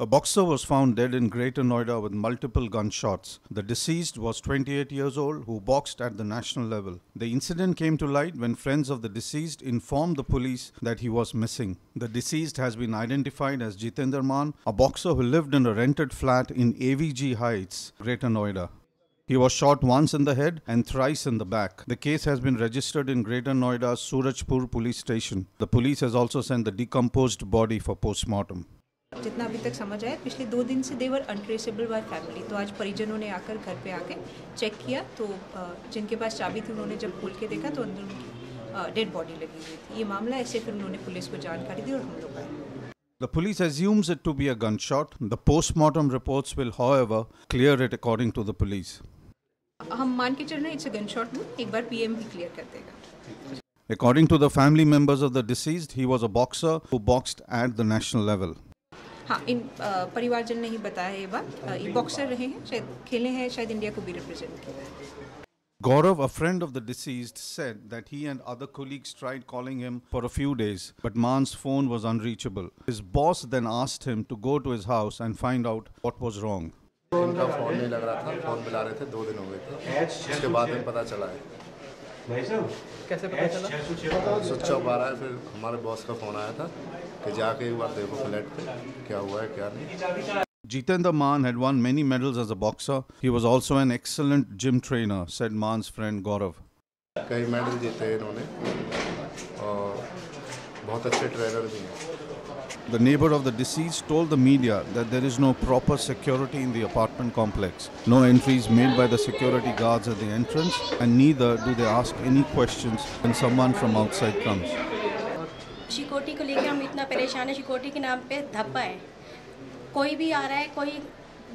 A boxer was found dead in Greater Noida with multiple gunshots. The deceased was 28 years old who boxed at the national level. The incident came to light when friends of the deceased informed the police that he was missing. The deceased has been identified as Jitender Maan, a boxer who lived in a rented flat in AVG Heights, Greater Noida. He was shot once in the head and thrice in the back. The case has been registered in Greater Noida's Surajpur police station. The police has also sent the decomposed body for postmortem. जितना अभी तक समझ आया पिछले 2 दिन से देवर untraceable bye family. तो आज परिजनों ने आकर घर पे आके चेक किया तो जिनके पास चाबी थी उन्होंने जब खोल के देखा तो अंदर उनकी डेड बॉडी लगी हुई थी। ये मामला ऐसे फिर उन्होंने पुलिस को जानकारी दी और हम लोग आए। The police assumes it to be a gunshot. The post-mortem reports will, however, clear it according to the police. हम मान के चल रहे हैं इट्स अ गनशॉट वुंड। एक बार पीएम भी क्लियर कर देगा। According to the family members of the deceased, he was a boxer who boxed at the national level. हाँ, इन परिवारजन ने ही बताया ये बात। ये बॉक्सर रहे हैं, शायद खेले हैं, शायद इंडिया को भी रिप्रेजेंट किया है। Gaurav, a friend of the deceased, said that he and other colleagues tried calling him for a few days, but Maan's phone was unreachable. His boss then asked him to go to his house and find out what was wrong. इनका phone नहीं लग रहा था, phone मिला रहे थे, 2 दिन हो गए थे। उसके बाद में पता चला है। कैसे पता चला? स्विच ऑफ आ रहा है। फिर हमारे बॉस का फोन आया था कि जाके एक बार देखो फ्लैट पे क्या हुआ है क्या नहीं। Jitender Maan had won many medals as a boxer. He was also an excellent gym trainer, said Maan's friend Gaurav. कई मेडल जीते इन्होंने और बहुत अच्छे ट्रेनर भी हैं। The neighbor of the deceased told the media that there is no proper security in the apartment complex. No entries made by the security guards at the entrance, and neither do they ask any questions when someone from outside comes. Security को लेकर हम इतना परेशान है। Security के नाम पे धब्बा है। कोई भी आ रहा है, कोई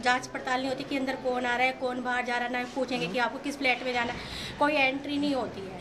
जांच पड़ताल नहीं होती कि अंदर कौन आ रहा है, कौन बाहर जा रहा है। ना पूछेंगे कि आपको किस फ्लैट में जाना है, कोई एंट्री नहीं होती है।